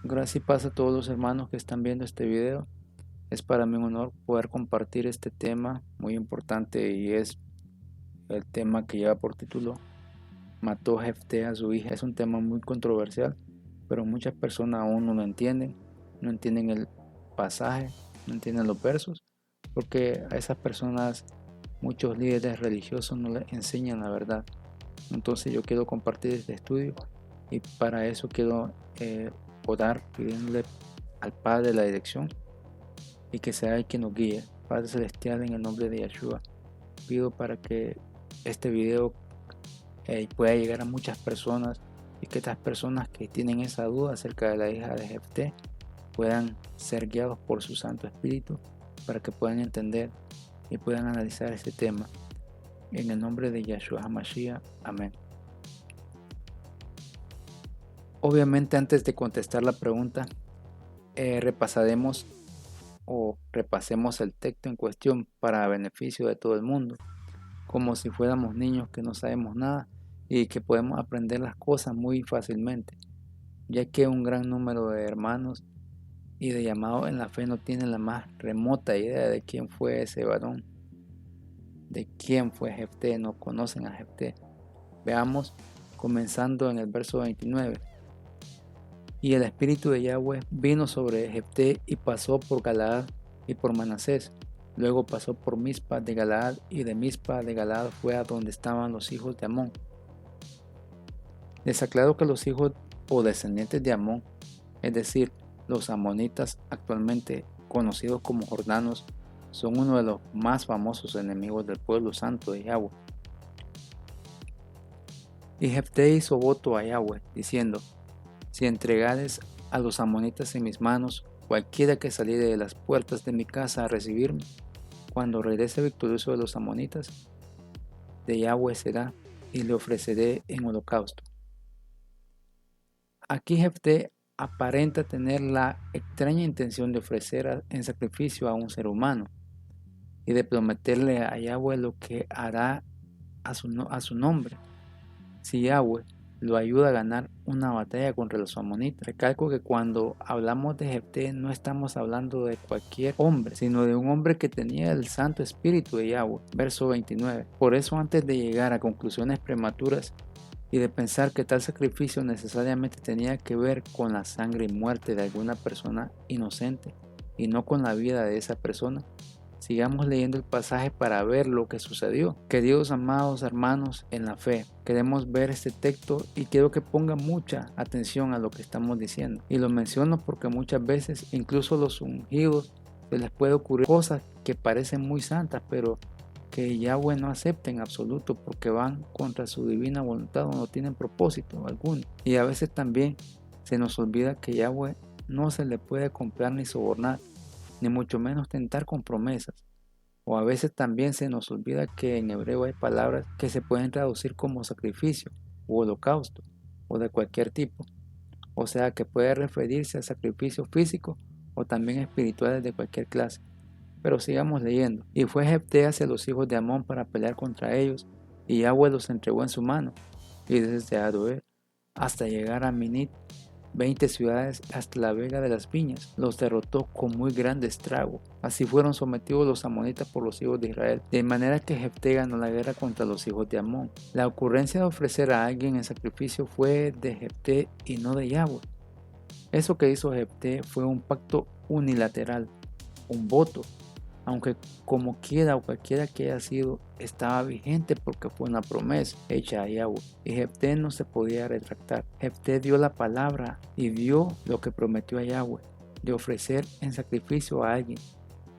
Gracias y paz a todos los hermanos que están viendo este video. Es para mí un honor poder compartir este tema muy importante y es el tema que lleva por título Mató Jefté a su hija. Es un tema muy controversial, pero muchas personas aún no lo entienden, no entienden el pasaje, no entienden los versos, porque a esas personas muchos líderes religiosos no les enseñan la verdad. Entonces yo quiero compartir este estudio y para eso quiero orar pidiéndole al Padre la dirección y que sea Él quien nos guíe. Padre Celestial, en el nombre de Yeshua, pido para que este video pueda llegar a muchas personas y que estas personas que tienen esa duda acerca de la hija de Jefté puedan ser guiados por su Santo Espíritu para que puedan entender y puedan analizar este tema. En el nombre de Yeshua HaMashiach, amén. Obviamente, antes de contestar la pregunta, repasaremos o repasemos el texto en cuestión para beneficio de todo el mundo, como si fuéramos niños que no sabemos nada y que podemos aprender las cosas muy fácilmente, ya que un gran número de hermanos y de llamados en la fe no tienen la más remota idea de quién fue ese varón, de quién fue Jefté, no conocen a Jefté. Veamos comenzando en el verso 29. Y el espíritu de Yahweh vino sobre Jefté y pasó por Galaad y por Manasés. Luego pasó por Mizpa de Galaad y de Mizpa de Galaad fue a donde estaban los hijos de Amón. Les aclaro que los hijos o descendientes de Amón, es decir, los amonitas actualmente conocidos como jordanos, son uno de los más famosos enemigos del pueblo santo de Yahweh. Y Jefté hizo voto a Yahweh, diciendo: si entregares a los amonitas en mis manos, cualquiera que saliere de las puertas de mi casa a recibirme, cuando regrese victorioso de los amonitas, de Yahweh será, y le ofreceré en holocausto. Aquí Jefté aparenta tener la extraña intención de ofrecer en sacrificio a un ser humano y de prometerle a Yahweh lo que hará a su nombre. Si Yahweh lo ayuda a ganar una batalla contra los amonitas. Recalco que cuando hablamos de Jefté no estamos hablando de cualquier hombre, sino de un hombre que tenía el Santo Espíritu de Yahweh. Verso 29. Por eso, antes de llegar a conclusiones prematuras y de pensar que tal sacrificio necesariamente tenía que ver con la sangre y muerte de alguna persona inocente y no con la vida de esa persona, sigamos leyendo el pasaje para ver lo que sucedió. Queridos amados hermanos en la fe, queremos ver este texto y quiero que pongan mucha atención a lo que estamos diciendo. Y lo menciono porque muchas veces incluso los ungidos se les puede ocurrir cosas que parecen muy santas, pero que Yahweh no acepta en absoluto porque van contra su divina voluntad o no tienen propósito alguno. Y a veces también se nos olvida que Yahweh no se le puede comprar ni sobornar, ni mucho menos tentar con promesas. O a veces también se nos olvida que en hebreo hay palabras que se pueden traducir como sacrificio u holocausto o de cualquier tipo. O sea que puede referirse a sacrificios físicos o también espirituales de cualquier clase. Pero sigamos leyendo. Y fue Jefté hacia los hijos de Amón para pelear contra ellos, y Yahweh los entregó en su mano. Y desde Aroer hasta llegar a Minit, 20 ciudades hasta la vega de las viñas, los derrotó con muy grande estrago. Así fueron sometidos los amonitas por los hijos de Israel, de manera que Jefté ganó la guerra contra los hijos de Amón. La ocurrencia de ofrecer a alguien en sacrificio fue de Jefté y no de Yahweh. Eso que hizo Jefté fue un pacto unilateral, un voto, aunque como quiera o cualquiera que haya sido, estaba vigente porque fue una promesa hecha a Yahweh. Y Jefté no se podía retractar. Jefté dio la palabra y dio lo que prometió a Yahweh, de ofrecer en sacrificio a alguien,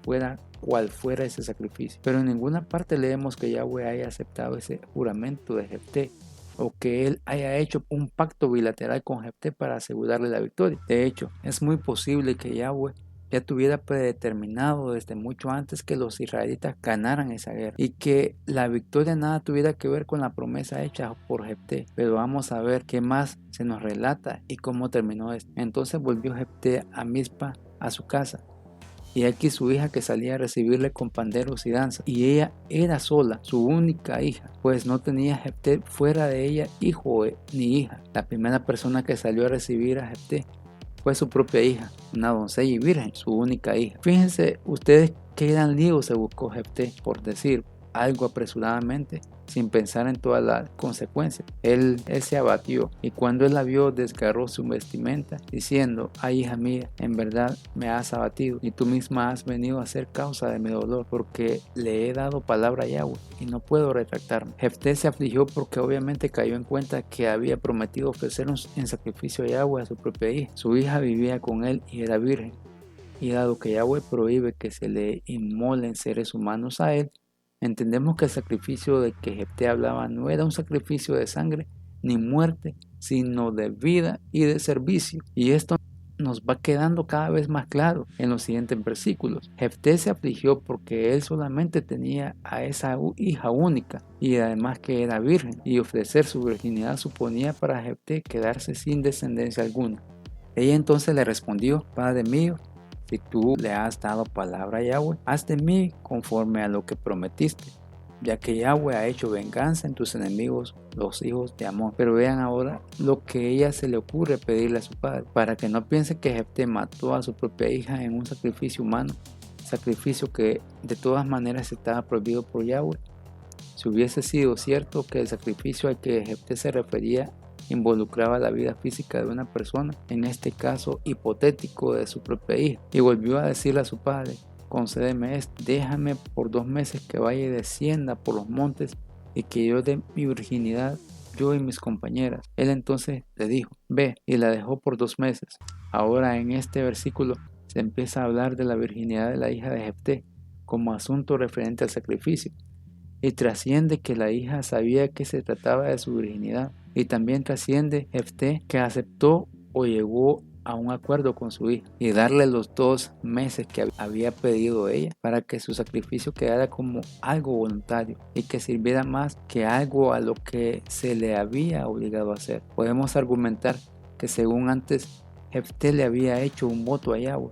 fuera cual fuera ese sacrificio. Pero en ninguna parte leemos que Yahweh haya aceptado ese juramento de Jefté, o que él haya hecho un pacto bilateral con Jefté para asegurarle la victoria. De hecho, es muy posible que Yahweh ya tuviera predeterminado desde mucho antes que los israelitas ganaran esa guerra y que la victoria nada tuviera que ver con la promesa hecha por Jefté. Pero vamos a ver qué más se nos relata y cómo terminó esto. Entonces volvió Jefté a Mizpa, a su casa, y aquí su hija que salía a recibirle con panderos y danzas, y ella era sola, su única hija, pues no tenía Jefté fuera de ella hijo ni hija. La primera persona que salió a recibir a Jefté fue su propia hija, una doncella y virgen, su única hija. Fíjense ustedes qué gran lío se buscó Jefté por decir algo apresuradamente, sin pensar en todas las consecuencias. Él se abatió, y cuando él la vio, desgarró su vestimenta, diciendo: ay, hija mía, en verdad me has abatido, y tú misma has venido a ser causa de mi dolor, porque le he dado palabra a Yahweh y no puedo retractarme. Jefté se afligió porque obviamente cayó en cuenta que había prometido ofrecer en sacrificio a Yahweh a su propia hija. Su hija vivía con él y era virgen, y dado que Yahweh prohíbe que se le inmolen seres humanos a él, entendemos que el sacrificio de que Jefté hablaba no era un sacrificio de sangre ni muerte, sino de vida y de servicio. Y esto nos va quedando cada vez más claro en los siguientes versículos. Jefté se afligió porque él solamente tenía a esa hija única, y además que era virgen, y ofrecer su virginidad suponía para Jefté quedarse sin descendencia alguna. Ella entonces le respondió: padre mío, si tú le has dado palabra a Yahweh, haz de mí conforme a lo que prometiste, ya que Yahweh ha hecho venganza en tus enemigos, los hijos de Amón. Pero vean ahora lo que ella se le ocurre pedirle a su padre, para que no piense que Jefté mató a su propia hija en un sacrificio humano, sacrificio que de todas maneras estaba prohibido por Yahweh. Si hubiese sido cierto que el sacrificio al que Jefté se refería involucraba la vida física de una persona, en este caso hipotético de su propia hija, y volvió a decirle a su padre: concédeme esto, déjame por 2 meses que vaya y descienda por los montes y que yo dé mi virginidad, yo y mis compañeras. Él entonces le dijo: ve, y la dejó por 2 meses. Ahora en este versículo se empieza a hablar de la virginidad de la hija de Jefté como asunto referente al sacrificio, y trasciende que la hija sabía que se trataba de su virginidad, y también trasciende Jefté que aceptó o llegó a un acuerdo con su hija y darle los 2 meses que había pedido ella, para que su sacrificio quedara como algo voluntario y que sirviera más que algo a lo que se le había obligado a hacer. Podemos argumentar que según antes Jefté le había hecho un voto a Yahweh,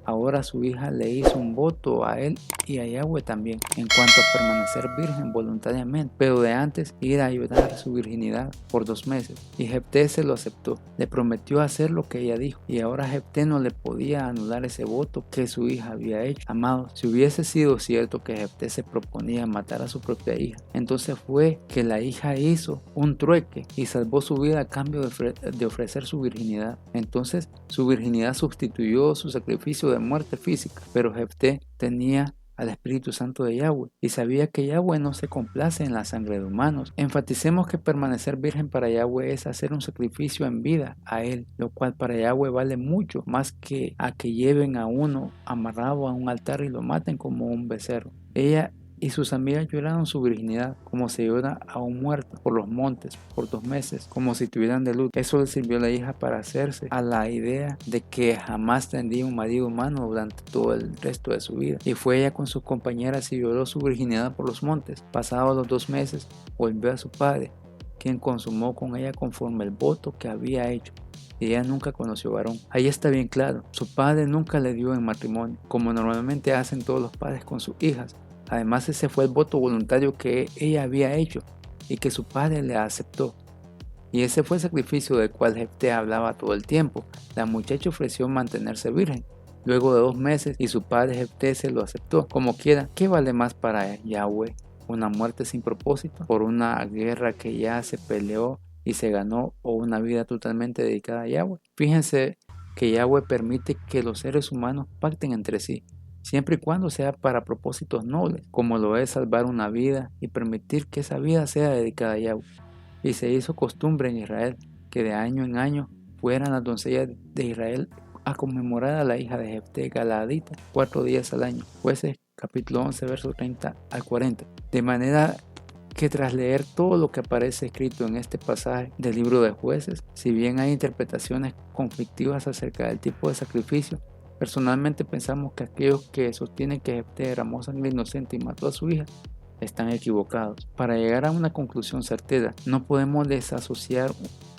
ahora su hija le hizo un voto a él y a Yahweh también, en cuanto a permanecer virgen voluntariamente, pero de antes ir a ayudar su virginidad por 2 meses. Y Jefté se lo aceptó, le prometió hacer lo que ella dijo, y ahora Jefté no le podía anular ese voto que su hija había hecho. Amados, si hubiese sido cierto que Jefté se proponía matar a su propia hija, entonces fue que la hija hizo un trueque y salvó su vida a cambio de ofrecer su virginidad. Entonces su virginidad sustituyó su sacrificio de muerte física, pero Jefté tenía al Espíritu Santo de Yahweh y sabía que Yahweh no se complace en la sangre de humanos. Enfaticemos que permanecer virgen para Yahweh es hacer un sacrificio en vida a Él, lo cual para Yahweh vale mucho más que a que lleven a uno amarrado a un altar y lo maten como un becerro. Ella y sus amigas lloraron su virginidad como se llora a un muerto por los montes por 2 meses, como si tuvieran de luto. Eso le sirvió a la hija para hacerse a la idea de que jamás tendría un marido humano durante todo el resto de su vida. Y fue ella con sus compañeras y lloró su virginidad por los montes. Pasados los 2 meses, volvió a su padre, quien consumó con ella conforme el voto que había hecho. Y ella nunca conoció varón. Ahí está bien claro, su padre nunca le dio en matrimonio, como normalmente hacen todos los padres con sus hijas. Además, ese fue el voto voluntario que ella había hecho y que su padre le aceptó. Y ese fue el sacrificio del cual Jefté hablaba todo el tiempo. La muchacha ofreció mantenerse virgen luego de 2 meses y su padre Jefté se lo aceptó. Como quiera, ¿qué vale más para Yahweh? ¿Una muerte sin propósito por una guerra que ya se peleó y se ganó, o una vida totalmente dedicada a Yahweh? Fíjense que Yahweh permite que los seres humanos pacten entre sí, siempre y cuando sea para propósitos nobles, como lo es salvar una vida y permitir que esa vida sea dedicada a Yahweh. Y se hizo costumbre en Israel que de año en año fueran las doncellas de Israel a conmemorar a la hija de Jefté Galaadita 4 días al año. Jueces capítulo 11 versos 30 al 40. De manera que tras leer todo lo que aparece escrito en este pasaje del libro de Jueces, si bien hay interpretaciones conflictivas acerca del tipo de sacrificio, personalmente pensamos que aquellos que sostienen que Jefté derramó sangre inocente y mató a su hija están equivocados. Para llegar a una conclusión certera, no podemos desasociar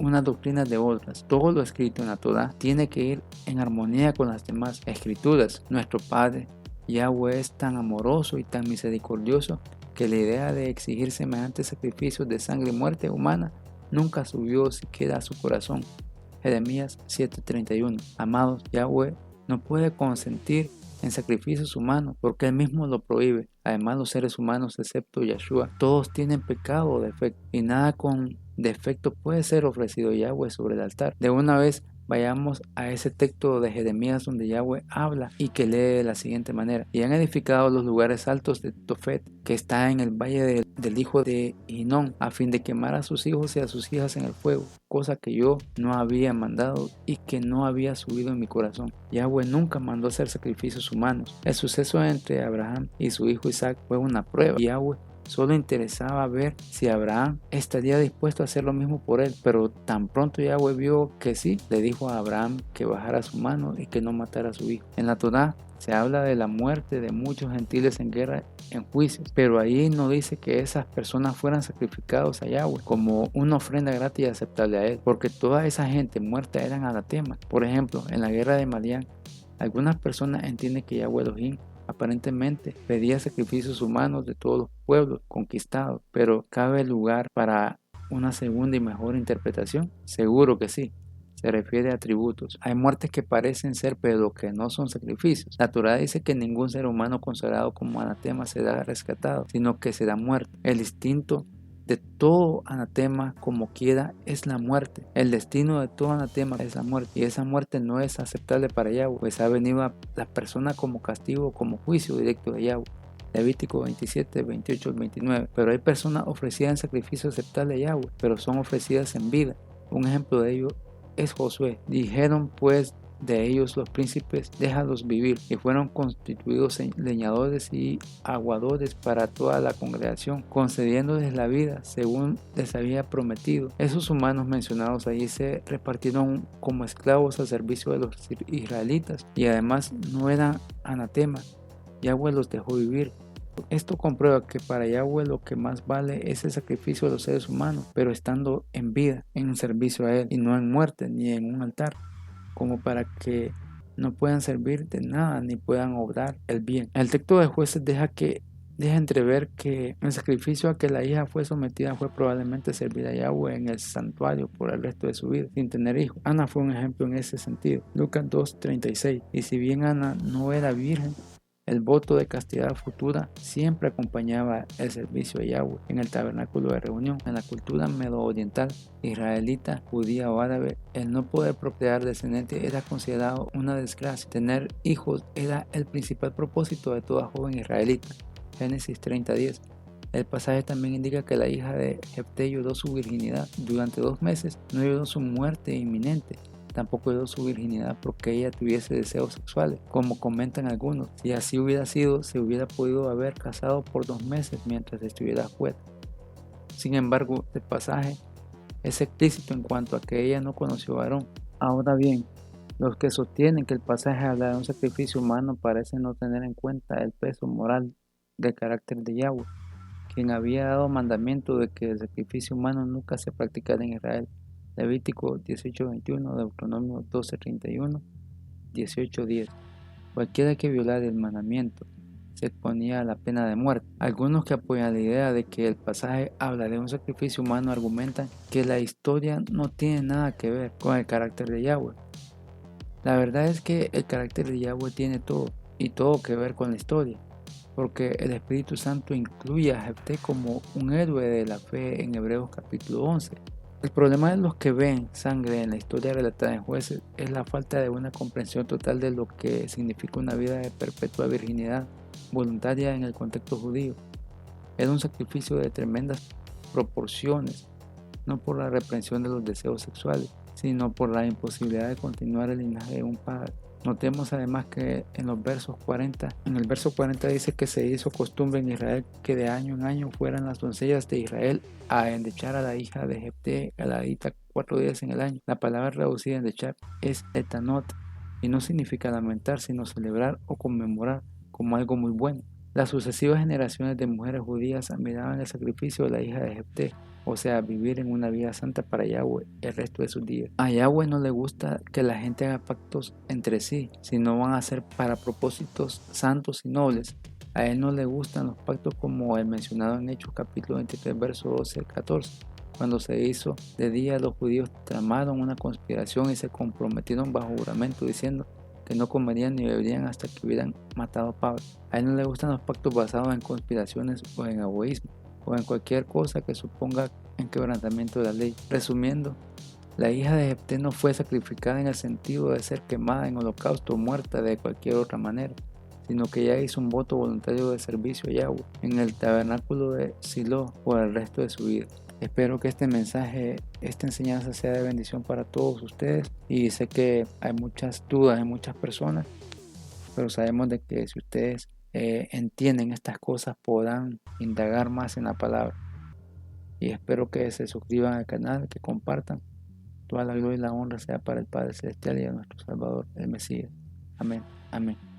una doctrina de otras. Todo lo escrito en la Torá tiene que ir en armonía con las demás escrituras. Nuestro Padre Yahweh es tan amoroso y tan misericordioso que la idea de exigir semejantes sacrificios de sangre y muerte humana nunca subió siquiera a su corazón. Jeremías 7:31. Amados, Yahweh no puede consentir en sacrificios humanos porque Él mismo lo prohíbe. Además, los seres humanos, excepto Yahshua, todos tienen pecado o defecto, y nada con defecto puede ser ofrecido a Yahweh sobre el altar. De una vez vayamos a ese texto de Jeremías donde Yahweh habla y que lee de la siguiente manera: y han edificado los lugares altos de Tofet, que está en el valle del hijo de Hinón, a fin de quemar a sus hijos y a sus hijas en el fuego, cosa que yo no había mandado y que no había subido en mi corazón. Yahweh nunca mandó hacer sacrificios humanos. El suceso entre Abraham y su hijo Isaac fue una prueba. Yahweh solo interesaba ver si Abraham estaría dispuesto a hacer lo mismo por él, pero tan pronto Yahweh vio que sí, le dijo a Abraham que bajara su mano y que no matara a su hijo. En la Torá se habla de la muerte de muchos gentiles en guerra, en juicios, pero ahí no dice que esas personas fueran sacrificados a Yahweh como una ofrenda gratis y aceptable a él, porque toda esa gente muerta eran anatemas. Por ejemplo, en la guerra de Madián, algunas personas entienden que Yahweh Elohim aparentemente pedía sacrificios humanos de todos los pueblos conquistados, pero ¿cabe lugar para una segunda y mejor interpretación? Seguro que sí. Se refiere a tributos. Hay muertes que parecen ser pero que no son sacrificios. La Torá dice que ningún ser humano consagrado como anatema será rescatado, sino que será muerto. El instinto de todo anatema, como quiera, es la muerte. El destino de todo anatema es la muerte, y esa muerte no es aceptable para Yahweh, pues ha venido a la persona como castigo, como juicio directo de Yahweh. Levítico 27, 28 al 29. Pero hay personas ofrecidas en sacrificio aceptable a Yahweh, pero son ofrecidas en vida. Un ejemplo de ello es Josué. Dijeron pues de ellos los príncipes: déjalos vivir. Y fueron constituidos leñadores y aguadores para toda la congregación, concediéndoles la vida según les había prometido. Esos humanos mencionados allí se repartieron como esclavos al servicio de los israelitas, y además no eran anatema. Yahweh los dejó vivir. Esto comprueba que para Yahweh lo que más vale es el sacrificio de los seres humanos, pero estando en vida, en un servicio a Él, y no en muerte ni en un altar, como para que no puedan servir de nada ni puedan obrar el bien. El texto de Jueces deja entrever que el sacrificio a que la hija fue sometida fue probablemente servir a Yahweh en el santuario por el resto de su vida, sin tener hijos. Ana fue un ejemplo en ese sentido. Lucas 2:36. Y si bien Ana no era virgen, el voto de castidad futura siempre acompañaba el servicio a Yahweh en el tabernáculo de reunión. En la cultura medo-oriental, israelita, judía o árabe, el no poder procrear descendientes era considerado una desgracia. Tener hijos era el principal propósito de toda joven israelita. Génesis 30:10. El pasaje también indica que la hija de Jefté lloró su virginidad durante 2 meses. No lloró su muerte inminente. Tampoco lloró su virginidad porque ella tuviese deseos sexuales, como comentan algunos. Si así hubiera sido, se hubiera podido haber casado por 2 meses mientras estuviera fuera. Sin embargo, el pasaje es explícito en cuanto a que ella no conoció varón. Ahora bien, los que sostienen que el pasaje habla de un sacrificio humano parecen no tener en cuenta el peso moral del carácter de Yahweh, quien había dado mandamiento de que el sacrificio humano nunca se practicara en Israel. Levítico 18:21, Deuteronomio 12:31, 18:10. Cualquiera que violara el mandamiento se exponía a la pena de muerte. Algunos que apoyan la idea de que el pasaje habla de un sacrificio humano argumentan que la historia no tiene nada que ver con el carácter de Yahweh. La verdad es que el carácter de Yahweh tiene todo, y todo que ver con la historia, porque el Espíritu Santo incluye a Jefté como un héroe de la fe en Hebreos capítulo 11. El problema de los que ven sangre en la historia relatada en Jueces es la falta de una comprensión total de lo que significa una vida de perpetua virginidad voluntaria en el contexto judío. Era un sacrificio de tremendas proporciones, no por la reprensión de los deseos sexuales, sino por la imposibilidad de continuar el linaje de un padre. Notemos además que en el verso 40 dice que se hizo costumbre en Israel que de año en año fueran las doncellas de Israel a endechar a la hija de Jefté galadita 4 días en el año. La palabra traducida endechar es etanot y no significa lamentar, sino celebrar o conmemorar como algo muy bueno. Las sucesivas generaciones de mujeres judías admiraban el sacrificio de la hija de Jefté, o sea, vivir en una vida santa para Yahweh el resto de sus días. A Yahweh no le gusta que la gente haga pactos entre sí, sino van a ser para propósitos santos y nobles. A él no le gustan los pactos como el mencionado en Hechos capítulo 23, verso 12 al 14, Cuando se hizo de día, los judíos tramaron una conspiración y se comprometieron bajo juramento diciendo que no comerían ni beberían hasta que hubieran matado a Pablo. A él no le gustan los pactos basados en conspiraciones o en egoísmo o en cualquier cosa que suponga en quebrantamiento de la ley. Resumiendo, la hija de Jefté no fue sacrificada en el sentido de ser quemada en holocausto o muerta de cualquier otra manera, sino que ella hizo un voto voluntario de servicio a Yahweh en el tabernáculo de Silo por el resto de su vida. Espero que este mensaje, esta enseñanza sea de bendición para todos ustedes, y sé que hay muchas dudas en muchas personas, pero sabemos de que si ustedes entienden estas cosas podrán indagar más en la palabra. Y espero que se suscriban al canal, que compartan. Toda la gloria y la honra sea para el Padre Celestial y a nuestro Salvador, el Mesías. Amén. Amén.